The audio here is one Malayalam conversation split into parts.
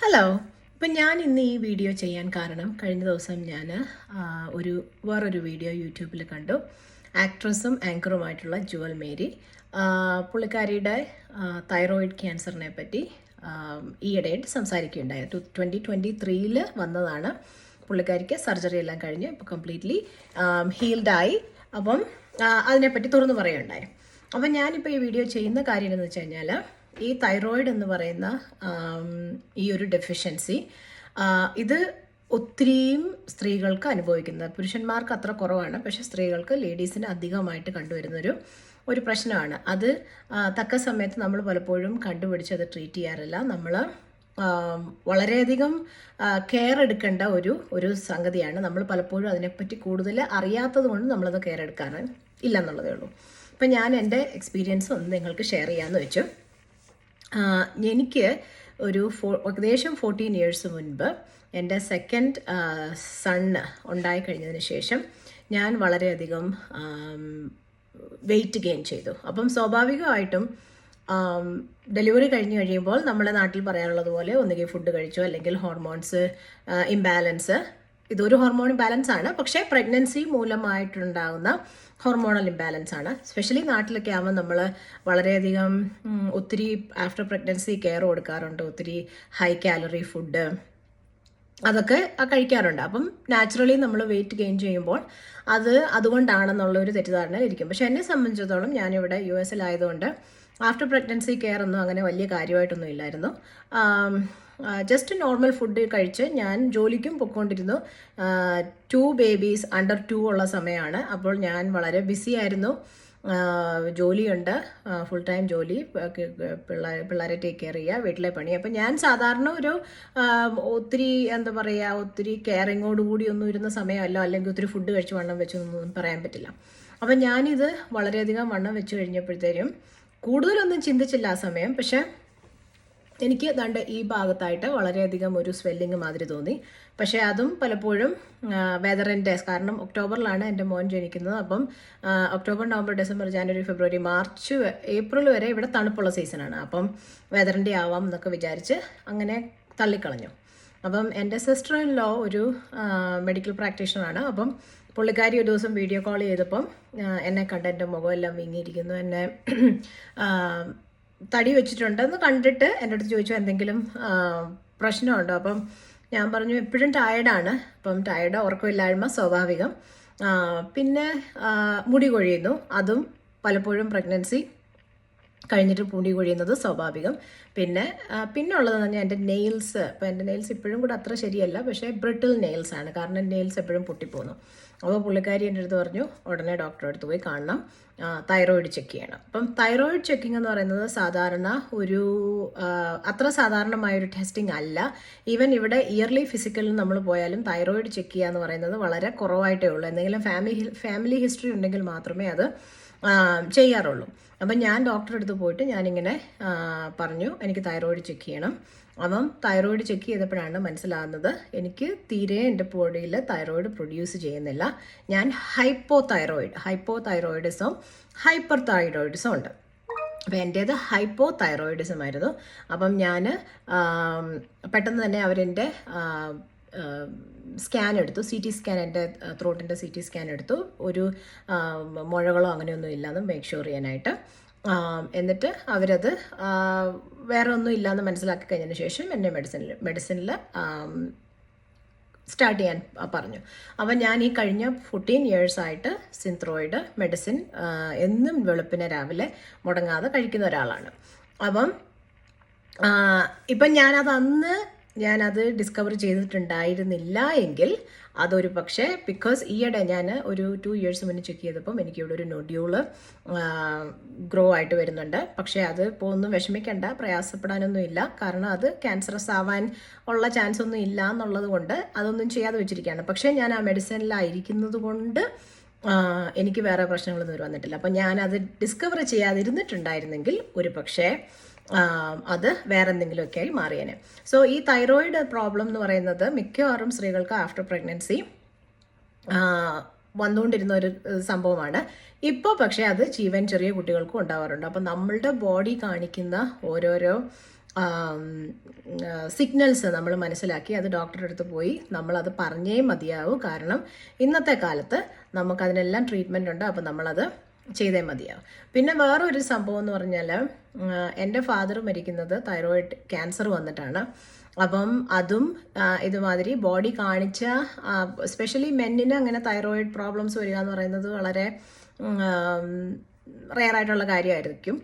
ഹലോ. ഇപ്പം ഞാൻ ഇന്ന് ഈ വീഡിയോ ചെയ്യാൻ കാരണം കഴിഞ്ഞ ദിവസം ഞാൻ വേറൊരു വീഡിയോ യൂട്യൂബിൽ കണ്ടു. ആക്ട്രസും ആങ്കറുമായിട്ടുള്ള ജുവൽ മേരി പുള്ളിക്കാരിയുടെ തൈറോയിഡ് ക്യാൻസറിനെ പറ്റി ഈയിടെയായിട്ട് സംസാരിക്കുകയുണ്ടായി. 2023 വന്നതാണ്. പുള്ളിക്കാരിക്ക് സർജറി എല്ലാം കഴിഞ്ഞ് ഇപ്പോൾ കംപ്ലീറ്റ്ലി ഹീൽഡായി. അപ്പം അതിനെപ്പറ്റി തുറന്നു പറയുകയുണ്ടായി. അപ്പം ഞാനിപ്പോൾ ഈ വീഡിയോ ചെയ്യുന്ന കാര്യം എന്ന് വെച്ച് കഴിഞ്ഞാൽ ഈ തൈറോയിഡ് എന്ന് പറയുന്ന ഈ ഒരു ഡെഫിഷ്യൻസി ഇത് ഒത്തിരിയും സ്ത്രീകൾക്ക് അനുഭവിക്കുന്നത്, പുരുഷന്മാർക്ക് അത്ര കുറവാണ്, പക്ഷേ സ്ത്രീകൾക്ക്, ലേഡീസിന് അധികമായിട്ട് കണ്ടുവരുന്നൊരു പ്രശ്നമാണ്. അത് തക്ക സമയത്ത് നമ്മൾ പലപ്പോഴും കണ്ടുപിടിച്ച് അത് ട്രീറ്റ് ചെയ്യാറില്ല. നമ്മൾ വളരെയധികം കെയർ എടുക്കേണ്ട ഒരു സംഗതിയാണ്. നമ്മൾ പലപ്പോഴും അതിനെപ്പറ്റി കൂടുതൽ അറിയാത്തത് കൊണ്ട് നമ്മളത് കെയർ എടുക്കാറ് ഇല്ല എന്നുള്ളതേ ഉള്ളൂ. അപ്പം ഞാൻ എൻ്റെ എക്സ്പീരിയൻസ് ഒന്ന് നിങ്ങൾക്ക് ഷെയർ ചെയ്യാമെന്ന് വെച്ചു. എനിക്ക് ഏകദേശം 14 ഇയേഴ്സ് മുൻപ് എൻ്റെ സെക്കൻഡ് സണ്ണ് ഉണ്ടായിക്കഴിഞ്ഞതിന് ശേഷം ഞാൻ വളരെയധികം വെയിറ്റ് ഗെയിൻ ചെയ്തു. അപ്പം സ്വാഭാവികമായിട്ടും ഡെലിവറി കഴിഞ്ഞ് കഴിയുമ്പോൾ നമ്മുടെ നാട്ടിൽ പറയാനുള്ളത് പോലെ ഒന്നുകിൽ ഫുഡ് കഴിച്ചോ അല്ലെങ്കിൽ ഹോർമോൺസ് ഇംബാലൻസ്, ഇതൊരു ഹോർമോൺ ഇംബാലൻസ് ആണ്, പക്ഷേ പ്രഗ്നൻസി മൂലമായിട്ടുണ്ടാകുന്ന ഹോർമോണൽ ഇംബാലൻസ് ആണ്. സ്പെഷ്യലി നാട്ടിലൊക്കെ ആകുമ്പോൾ നമ്മൾ വളരെയധികം ഒത്തിരി ആഫ്റ്റർ പ്രഗ്നൻസി കെയർ കൊടുക്കാറുണ്ട്. ഒത്തിരി ഹൈ കാലറി ഫുഡ് അതൊക്കെ കഴിക്കാറുണ്ട്. അപ്പം നാച്ചുറലി നമ്മൾ വെയിറ്റ് ഗെയിൻ ചെയ്യുമ്പോൾ അതുകൊണ്ടാണെന്നുള്ളൊരു തെറ്റിദ്ധാരണ ഇരിക്കും. പക്ഷെ എന്നെ സംബന്ധിച്ചിടത്തോളം ഞാനിവിടെ US ആയതുകൊണ്ട് ആഫ്റ്റർ പ്രഗ്നൻസി കെയർ ഒന്നും അങ്ങനെ വലിയ കാര്യമായിട്ടൊന്നും ഇല്ലായിരുന്നു. ജസ്റ്റ് നോർമൽ ഫുഡ് കഴിച്ച് ഞാൻ ജോലിക്കും പൊയ്ക്കൊണ്ടിരുന്നു. 2 ബേബീസ് അണ്ടർ 2 ഉള്ള സമയമാണ്. അപ്പോൾ ഞാൻ വളരെ ബിസി ആയിരുന്നു. ജോലിയുണ്ട്, ഫുൾ ടൈം ജോലി, പിള്ളേരെ ടേക്ക് കെയർ ചെയ്യുക, വീട്ടിലെ പണി. അപ്പം ഞാൻ സാധാരണ ഒത്തിരി ഒത്തിരി കെയറിങ്ങോടുകൂടി ഒന്നും ഇരുന്ന സമയമല്ല, അല്ലെങ്കിൽ ഒത്തിരി ഫുഡ് കഴിച്ച് വണ്ണം വെച്ചൊന്നും പറയാൻ പറ്റില്ല. അപ്പം ഞാനിത് വളരെയധികം വണ്ണം വെച്ച് കഴിഞ്ഞപ്പോഴത്തേനും കൂടുതലൊന്നും ചിന്തിച്ചില്ല ആ സമയം. പക്ഷേ എനിക്ക് ദണ്ട് ഈ ഭാഗത്തായിട്ട് വളരെയധികം ഒരു സ്വെല്ലിങ് മാതിരി തോന്നി. പക്ഷേ അതും പലപ്പോഴും വെതറിൻ്റെ, കാരണം ഒക്ടോബറിലാണ് എൻ്റെ മോൻ ജനിക്കുന്നത്. അപ്പം ഒക്ടോബർ, നവംബർ, ഡിസംബർ, ജനുവരി, ഫെബ്രുവരി, മാർച്ച്, ഏപ്രിൽ വരെ ഇവിടെ തണുപ്പുള്ള സീസണാണ്. അപ്പം വെതറിൻ്റെ ആവാം എന്നൊക്കെ വിചാരിച്ച് അങ്ങനെ തള്ളിക്കളഞ്ഞു. അപ്പം എൻ്റെ സിസ്റ്റർ ഇൻ ലോ ഒരു മെഡിക്കൽ പ്രാക്ടീഷണറാണ്. അപ്പം പുള്ളിക്കാരി ഒരു ദിവസം വീഡിയോ കോൾ ചെയ്തപ്പം എന്നെ കണ്ട് എൻ്റെ മുഖമെല്ലാം വീങ്ങിയിരിക്കുന്നു, എന്നെ തടി വെച്ചിട്ടുണ്ടെന്ന് കണ്ടിട്ട് എൻ്റെ അടുത്ത് ചോദിച്ചു എന്തെങ്കിലും പ്രശ്നമുണ്ടോ. അപ്പം ഞാൻ പറഞ്ഞു എപ്പോഴും ടയേർഡാണ്. അപ്പം ടയേർഡ്, ഉറക്കമില്ലായ്മ സ്വാഭാവികം. പിന്നെ മുടി കൊഴിയുന്നു, അതും പലപ്പോഴും പ്രഗ്നൻസി കഴിഞ്ഞിട്ട് മുടി കൊഴിയുന്നത് സ്വാഭാവികം. പിന്നെ ഉള്ളതെന്ന് പറഞ്ഞാൽ എൻ്റെ നെയിൽസ്. അപ്പോൾ എൻ്റെ നെയിൽസ് ഇപ്പോഴും കൂടെ അത്ര ശരിയല്ല, പക്ഷേ ബ്രിട്ടിൽ നെയിൽസ് ആണ്, കാരണം നെയിൽസ് എപ്പോഴും പൊട്ടിപ്പോകുന്നു. അപ്പോൾ പുള്ളിക്കാരി എൻ്റെ അടുത്ത് പറഞ്ഞു ഉടനെ ഡോക്ടറെ അടുത്ത് പോയി കാണണം, തൈറോയിഡ് ചെക്ക് ചെയ്യണം. അപ്പം തൈറോയിഡ് ചെക്കിംഗ് എന്ന് പറയുന്നത് സാധാരണ അത്ര സാധാരണമായൊരു ടെസ്റ്റിംഗ് അല്ല. ഈവൻ ഇവിടെ ഇയർലി ഫിസിക്കലിൽ നമ്മൾ പോയാലും തൈറോയിഡ് ചെക്ക് ചെയ്യുക എന്ന് പറയുന്നത് വളരെ കുറവായിട്ടേ ഉള്ളൂ. എന്തെങ്കിലും ഫാമിലി ഹിസ്റ്ററി ഉണ്ടെങ്കിൽ മാത്രമേ അത് ചെയ്യാറുള്ളൂ. അപ്പം ഞാൻ ഡോക്ടറെ അടുത്ത് പോയിട്ട് ഞാനിങ്ങനെ പറഞ്ഞു എനിക്ക് തൈറോയിഡ് ചെക്ക് ചെയ്യണം. അപ്പം തൈറോയിഡ് ചെക്ക് ചെയ്തപ്പോഴാണ് മനസ്സിലാകുന്നത് എനിക്ക് തീരെ എൻ്റെ ബോഡിയിൽ തൈറോയിഡ് പ്രൊഡ്യൂസ് ചെയ്യുന്നില്ല. ഞാൻ ഹൈപ്പോ തൈറോയിഡിസം ഹൈപ്പർ തൈറോയിഡിസം ഉണ്ട്. അപ്പം എൻ്റേത് ഹൈപ്പോ തൈറോയിഡിസം ആയിരുന്നു. അപ്പം ഞാൻ പെട്ടെന്ന് തന്നെ അവരെൻ്റെ സ്കാൻ എടുത്തു, CT സ്കാൻ, എൻ്റെ ത്രോട്ടിൻ്റെ CT സ്കാൻ എടുത്തു. ഒരു മുഴകളോ അങ്ങനെയൊന്നും ഇല്ലാന്ന് മേക്ക് ഷുവർ ചെയ്യാനായിട്ട്. എന്നിട്ട് അവരത് വേറെ ഒന്നും ഇല്ലയെന്ന് മനസ്സിലാക്കി കഴിഞ്ഞതിന് ശേഷം എന്നെ മെഡിസിനിൽ സ്റ്റാർട്ട് ചെയ്യാൻ പറഞ്ഞു. അപ്പം ഞാൻ ഈ കഴിഞ്ഞ 14 ഇയേഴ്സായിട്ട് സിൻത്രോയിഡ് മെഡിസിൻ എന്നും വെളുപ്പിനെ രാവിലെ മുടങ്ങാതെ കഴിക്കുന്ന ഒരാളാണ്. അപ്പം ഇപ്പം ഞാനത് ഡിസ്കവർ ചെയ്തിട്ടുണ്ടായിരുന്നില്ല എങ്കിൽ അതൊരു പക്ഷേ, ബിക്കോസ് ഈയിടെ ഞാൻ ഒരു 2 ഇയേഴ്സ് മുന്നേ ചെക്ക് ചെയ്തപ്പം എനിക്കിവിടെ ഒരു നൊഡ്യൂള് ഗ്രോ ആയിട്ട് വരുന്നുണ്ട്. പക്ഷേ അത് ഇപ്പോൾ ഒന്നും വിഷമിക്കേണ്ട, പ്രയാസപ്പെടാനൊന്നും ഇല്ല, കാരണം അത് ക്യാൻസറസ് ആവാൻ ഉള്ള ചാൻസ് ഒന്നും ഇല്ല എന്നുള്ളത് കൊണ്ട് അതൊന്നും ചെയ്യാതെ വെച്ചിരിക്കുകയാണ്. പക്ഷേ ഞാൻ ആ മെഡിസിനിലായിരിക്കുന്നത് കൊണ്ട് എനിക്ക് വേറെ പ്രശ്നങ്ങളൊന്നും വന്നിട്ടില്ല. അപ്പം ഞാനത് ഡിസ്കവർ ചെയ്യാതിരുന്നിട്ടുണ്ടായിരുന്നെങ്കിൽ ഒരു പക്ഷേ അത് വേറെ എന്തെങ്കിലുമൊക്കെ ആയി മാറിയേനെ. സോ ഈ തൈറോയിഡ് പ്രോബ്ലം എന്ന് പറയുന്നത് മിക്കവാറും സ്ത്രീകൾക്ക് ആഫ്റ്റർ പ്രഗ്നൻസി വന്നുകൊണ്ടിരുന്ന ഒരു സംഭവമാണ്. ഇപ്പോൾ പക്ഷേ അത് ചെറിയ കുട്ടികൾക്കും ഉണ്ടാവാറുണ്ട്. അപ്പം നമ്മളുടെ ബോഡി കാണിക്കുന്ന ഓരോരോ സിഗ്നൽസ് നമ്മൾ മനസ്സിലാക്കി അത് ഡോക്ടറുടെ അടുത്ത് പോയി നമ്മളത് പറഞ്ഞേ മതിയാവൂ. കാരണം ഇന്നത്തെ കാലത്ത് നമുക്കതിനെല്ലാം ട്രീറ്റ്മെൻ്റ് ഉണ്ട്. അപ്പോൾ നമ്മളത് ചെയ്തേ മതിയാവും. പിന്നെ വേറൊരു സംഭവം എന്ന് പറഞ്ഞാൽ, എൻ്റെ ഫാദർ മരിക്കുന്നത് തൈറോയിഡ് ക്യാൻസർ വന്നിട്ടാണ്. അപ്പം അതും ഇതുമാതിരി ബോഡി കാണിച്ച, എസ്പെഷ്യലി മെന്നിന് അങ്ങനെ തൈറോയിഡ് പ്രോബ്ലംസ് വരിക എന്ന് പറയുന്നത് വളരെ റെയറായിട്ടുള്ള കാര്യമായിരിക്കും.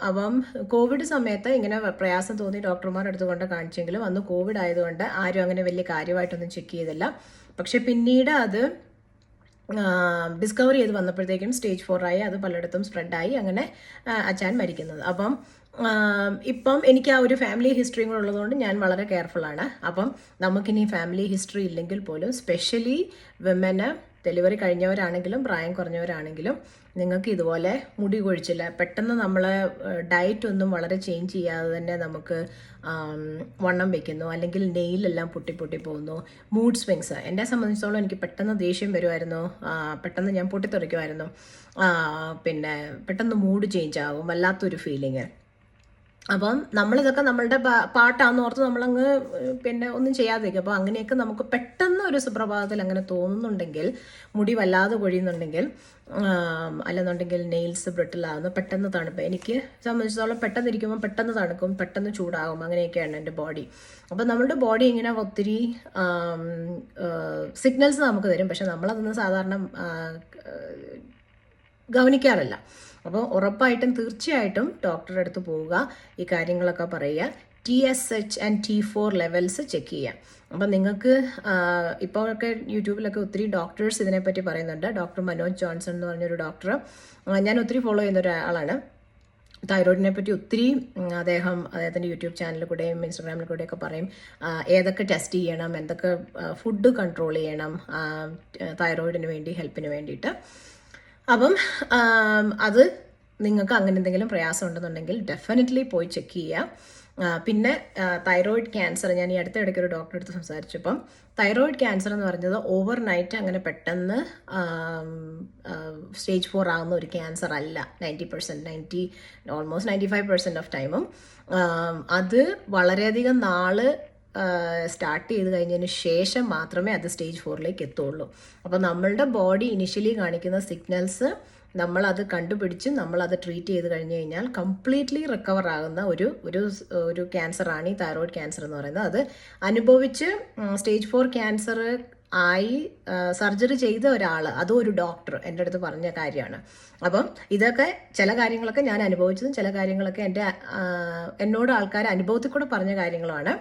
അപ്പം കോവിഡ് സമയത്ത് ഇങ്ങനെ പ്രയാസം തോന്നി ഡോക്ടർമാരുടെ അടുത്ത് കൊണ്ട് കാണിച്ചെങ്കിലും അന്ന് കോവിഡ് ആയതുകൊണ്ട് ആരും അങ്ങനെ വലിയ കാര്യമായിട്ടൊന്നും ചെക്ക് ചെയ്തില്ല. പക്ഷെ പിന്നീട് അത് ഡിസ്കവർ ചെയ്ത് വന്നപ്പോഴത്തേക്കും സ്റ്റേജ് 4 ആയി, അത് പലയിടത്തും സ്പ്രെഡായി, അങ്ങനെ അച്ഛൻ മരിക്കുന്നത്. അപ്പം ഇപ്പം എനിക്ക് ആ ഒരു ഫാമിലി ഹിസ്റ്ററിയും കൂടെ ഉള്ളതുകൊണ്ട് ഞാൻ വളരെ കെയർഫുള്ളാണ്. അപ്പം നമുക്കിനി ഫാമിലി ഹിസ്റ്ററി ഇല്ലെങ്കിൽ പോലും, സ്പെഷ്യലി വിമന് ഡെലിവറി കഴിഞ്ഞവരാണെങ്കിലും പ്രായം കുറഞ്ഞവരാണെങ്കിലും, നിങ്ങൾക്ക് ഇതുപോലെ മുടി കൊഴിച്ചില്ല, പെട്ടെന്ന് നമ്മൾ ഡയറ്റ് ഒന്നും വളരെ ചേഞ്ച് ചെയ്യാതെ തന്നെ നമുക്ക് വണ്ണം വെക്കുന്നു, അല്ലെങ്കിൽ നെയിലെല്ലാം പൊട്ടി പോകുന്നു, മൂഡ് സ്വിങ്സ്. എന്നെ സംബന്ധിച്ചോളം എനിക്ക് പെട്ടെന്ന് ദേഷ്യം വരുമായിരുന്നു, പെട്ടെന്ന് ഞാൻ പൊട്ടിത്തെറിക്കുമായിരുന്നു, പിന്നെ പെട്ടെന്ന് മൂഡ് ചേഞ്ച് ആകും, വല്ലാത്തൊരു ഫീലിങ്. അപ്പം നമ്മളിതൊക്കെ നമ്മളുടെ പാട്ടാന്ന് ഓർത്ത് നമ്മളങ്ങ് പിന്നെ ഒന്നും ചെയ്യാതിരിക്കും. അപ്പോൾ അങ്ങനെയൊക്കെ നമുക്ക് പെട്ടെന്ന് ഒരു സുപ്രഭാതത്തിൽ അങ്ങനെ തോന്നുന്നുണ്ടെങ്കിൽ, മുടി വല്ലാതെ കൊഴിയുന്നുണ്ടെങ്കിൽ, അല്ലെന്നുണ്ടെങ്കിൽ നെയിൽസ് ബ്രിട്ടിലാകുന്നു, പെട്ടെന്ന് തണുപ്പ്, എനിക്ക് സംബന്ധിച്ചിടത്തോളം പെട്ടെന്ന് ഇരിക്കുമ്പോൾ പെട്ടെന്ന് തണുക്കും, പെട്ടെന്ന് ചൂടാകും, അങ്ങനെയൊക്കെയാണ് എൻ്റെ ബോഡി. അപ്പോൾ നമ്മുടെ ബോഡി ഇങ്ങനെ ഒത്തിരി സിഗ്നൽസ് നമുക്ക് തരും. പക്ഷെ നമ്മളതൊന്നും സാധാരണ ഗവനിക്കാറില്ല. അപ്പോൾ ഉറപ്പായിട്ടും തീർച്ചയായിട്ടും ഡോക്ടറുടെ അടുത്ത് പോവുക, ഈ കാര്യങ്ങളൊക്കെ പറയുക, TSH and T4 levels check ചെയ്യുക. അപ്പം നിങ്ങൾക്ക് ഇപ്പോഴൊക്കെ യൂട്യൂബിലൊക്കെ ഒത്തിരി ഡോക്ടേഴ്സ് ഇതിനെപ്പറ്റി പറയുന്നുണ്ട്. ഡോക്ടർ മനോജ് ജോൺസൺ എന്ന് പറഞ്ഞൊരു ഡോക്ടർ ഞാൻ ഒത്തിരി ഫോളോ ചെയ്യുന്ന ഒരാളാണ്. തൈറോയിഡിനെ പറ്റി ഒത്തിരി അദ്ദേഹത്തിൻ്റെ യൂട്യൂബ് ചാനലിൽ കൂടെയും ഇൻസ്റ്റാഗ്രാമിൽ കൂടെയൊക്കെ പറയും ഏതൊക്കെ ടെസ്റ്റ് ചെയ്യണം, എന്തൊക്കെ ഫുഡ് കൺട്രോൾ ചെയ്യണം തൈറോയിഡിന് വേണ്ടി, ഹെൽപ്പിന് വേണ്ടിയിട്ട്. അപ്പം അത് നിങ്ങൾക്ക് അങ്ങനെ എന്തെങ്കിലും പ്രയാസം ഉണ്ടെന്നുണ്ടെങ്കിൽ ഡെഫിനറ്റ്ലി പോയി ചെക്ക് ചെയ്യുക. പിന്നെ തൈറോയിഡ് ക്യാൻസർ, ഞാൻ ഈ അടുത്തിടയ്ക്ക് ഒരു ഡോക്ടറെ അടുത്ത് സംസാരിച്ചപ്പം തൈറോയിഡ് ക്യാൻസർ എന്ന് പറഞ്ഞത് ഓവർനൈറ്റ് അങ്ങനെ പെട്ടെന്ന് സ്റ്റേജ് 4 ആകുന്ന ഒരു ക്യാൻസർ അല്ല. 90% ഓൾമോസ്റ്റ് 95% ഓഫ് ടൈമും അത് വളരെയധികം നാള് സ്റ്റാർട്ട് ചെയ്ത് കഴിഞ്ഞതിന് ശേഷം മാത്രമേ അത് സ്റ്റേജ് 4ലേക്ക് എത്തുള്ളൂ. അപ്പോൾ നമ്മളുടെ ബോഡി ഇനിഷ്യലി കാണിക്കുന്ന സിഗ്നൽസ് നമ്മളത് കണ്ടുപിടിച്ച് നമ്മളത് ട്രീറ്റ് ചെയ്ത് കഴിഞ്ഞ് കഴിഞ്ഞാൽ കംപ്ലീറ്റ്ലി റിക്കവർ ആകുന്ന ഒരു ക്യാൻസറാണ് ഈ തൈറോയിഡ് ക്യാൻസർ എന്ന് പറയുന്നത്. അത് അനുഭവിച്ച് സ്റ്റേജ് 4 ക്യാൻസർ ആയി സർജറി ചെയ്ത ഒരാൾ, അതും ഒരു ഡോക്ടർ എൻ്റെ അടുത്ത് പറഞ്ഞ കാര്യമാണ്. അപ്പം ഇതൊക്കെ ചില കാര്യങ്ങളൊക്കെ ഞാൻ അനുഭവിച്ചതും ചില കാര്യങ്ങളൊക്കെ എന്നോട് ആൾക്കാർ അനുഭവത്തിൽ കൂടെ പറഞ്ഞ കാര്യങ്ങളുമാണ്.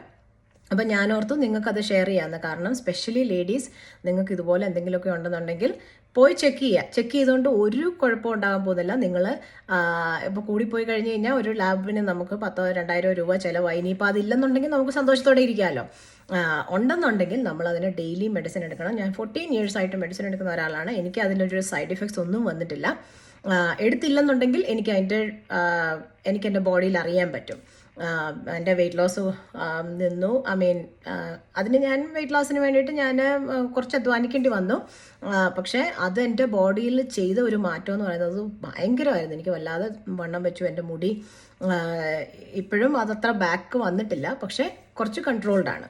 അപ്പം ഞാനോർത്തു നിങ്ങൾക്കത് ഷെയർ ചെയ്യാമെന്ന്. കാരണം സ്പെഷ്യലി ലേഡീസ്, നിങ്ങൾക്ക് ഇതുപോലെ എന്തെങ്കിലുമൊക്കെ ഉണ്ടെന്നുണ്ടെങ്കിൽ പോയി ചെക്ക് ചെയ്യുക. ചെക്ക് ചെയ്തുകൊണ്ട് ഒരു കുഴപ്പം ഉണ്ടാകാൻ പോകുന്നില്ല. നിങ്ങൾ ഇപ്പോൾ കൂടിപ്പോയി കഴിഞ്ഞ് കഴിഞ്ഞാൽ ഒരു ലാബിന് നമുക്ക് 10,000-2,000 രൂപ ചിലവായി. ഇനിയിപ്പോൾ അതില്ലെന്നുണ്ടെങ്കിൽ നമുക്ക് സന്തോഷത്തോടെ ഇരിക്കാമല്ലോ. ഉണ്ടെന്നുണ്ടെങ്കിൽ നമ്മളതിന് ഡെയിലി മെഡിസിൻ എടുക്കണം. ഞാൻ 14 years ആയിട്ട് മെഡിസിൻ എടുക്കുന്ന ഒരാളാണ്. എനിക്ക് അതിലൊരു സൈഡ് ഇഫക്ട്സ് ഒന്നും വന്നിട്ടില്ല. എടുത്തില്ലെന്നുണ്ടെങ്കിൽ എനിക്ക് എൻ്റെ ബോഡിയിൽ അറിയാൻ പറ്റും. എൻ്റെ വെയിറ്റ് ലോസ് നിന്നു. അതിന് ഞാൻ വെയിറ്റ് ലോസിന് വേണ്ടിയിട്ട് ഞാൻ കുറച്ച് അധ്വാനിക്കേണ്ടി വന്നു. പക്ഷേ അത് എൻ്റെ ബോഡിയിൽ ചെയ്ത ഒരു മാറ്റം എന്ന് പറയുന്നത് ഭയങ്കരമായിരുന്നു. എനിക്ക് വല്ലാതെ വണ്ണം വെച്ചു. എൻ്റെ മുടി ഇപ്പോഴും അതത്ര ബാക്ക് വന്നിട്ടില്ല, പക്ഷേ കുറച്ച് കൺട്രോൾഡ് ആണ്.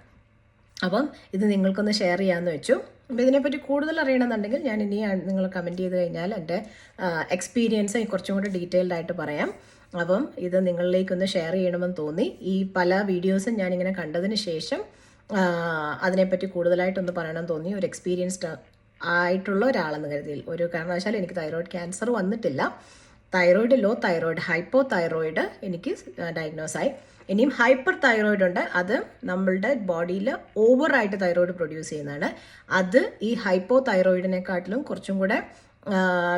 അപ്പം ഇത് നിങ്ങൾക്കൊന്ന് ഷെയർ ചെയ്യാമെന്ന് വെച്ചു. അപ്പോൾ ഇതിനെപ്പറ്റി കൂടുതൽ അറിയണമെന്നുണ്ടെങ്കിൽ ഞാൻ ഇനി നിങ്ങൾ കമൻറ്റ് ചെയ്ത് കഴിഞ്ഞാൽ എൻ്റെ എക്സ്പീരിയൻസ് കുറച്ചും കൂടി ഡീറ്റെയിൽഡ് ആയിട്ട് പറയാം. അപ്പം ഇത് നിങ്ങളിലേക്കൊന്ന് ഷെയർ ചെയ്യണമെന്ന് തോന്നി. ഈ പല വീഡിയോസും ഞാനിങ്ങനെ കണ്ടതിന് ശേഷം അതിനെപ്പറ്റി കൂടുതലായിട്ടൊന്ന് പറയണമെന്ന് തോന്നി. ഒരു എക്സ്പീരിയൻസ്ഡ് ആയിട്ടുള്ള ഒരാളെന്ന് കരുതിയിൽ ഒരു കാരണവശാലും എനിക്ക് തൈറോയിഡ് ക്യാൻസർ വന്നിട്ടില്ല. Thyroid, low thyroid, hypothyroid എനിക്ക് ഡയഗ്നോസായി. ഇനിയും ഹൈപ്പർ തൈറോയിഡ് ഉണ്ട്. അത് നമ്മളുടെ ബോഡിയിൽ ഓവറായിട്ട് തൈറോയിഡ് പ്രൊഡ്യൂസ് ചെയ്യുന്നതാണ്. അത് ഈ ഹൈപ്പോ തൈറോയിഡിനെക്കാട്ടിലും കുറച്ചും കൂടെ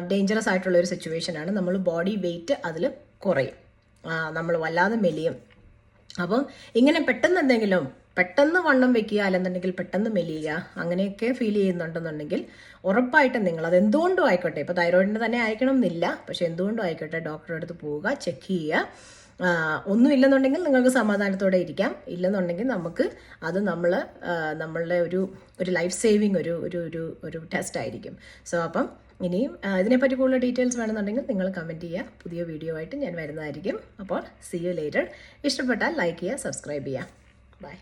ഡേഞ്ചറസ് ആയിട്ടുള്ളൊരു സിറ്റുവേഷനാണ്. നമ്മൾ ബോഡി വെയ്റ്റ് അതിൽ കുറയും, നമ്മൾ വല്ലാതെ മെലിയും. അപ്പം ഇങ്ങനെ പെട്ടെന്ന് വണ്ണം വെക്കുക, അല്ലെന്നുണ്ടെങ്കിൽ പെട്ടെന്ന് മെലിയുക, അങ്ങനെയൊക്കെ ഫീൽ ചെയ്യുന്നുണ്ടെന്നുണ്ടെങ്കിൽ ഉറപ്പായിട്ടും നിങ്ങൾ അത് എന്തുകൊണ്ടും ആയിക്കോട്ടെ, ഇപ്പോൾ തൈറോയിഡിൻ്റെ തന്നെ ആയിരിക്കണം എന്നില്ല, പക്ഷെ എന്തുകൊണ്ടും ആയിക്കോട്ടെ ഡോക്ടറുടെ അടുത്ത് പോവുക, ചെക്ക് ചെയ്യുക. ഒന്നുമില്ലെന്നുണ്ടെങ്കിൽ നിങ്ങൾക്ക് സമാധാനത്തോടെ ഇരിക്കാം. ഇല്ലെന്നുണ്ടെങ്കിൽ നമുക്ക് അത് നമ്മളുടെ ഒരു ലൈഫ് സേവിങ് ഒരു ടെസ്റ്റ് ആയിരിക്കും. സോ അപ്പം ഇനിയും ഇതിനെപ്പറ്റി കൂടുതൽ ഡീറ്റെയിൽസ് വേണമെന്നുണ്ടെങ്കിൽ നിങ്ങൾ കമൻറ്റ് ചെയ്യുക. പുതിയ വീഡിയോ ആയിട്ട് ഞാൻ വരുന്നതായിരിക്കും. അപ്പോൾ സീ യു ലേറ്റർ. ഇഷ്ടപ്പെട്ടാൽ ലൈക്ക് ചെയ്യുക, സബ്സ്ക്രൈബ് ചെയ്യുക. ബൈ.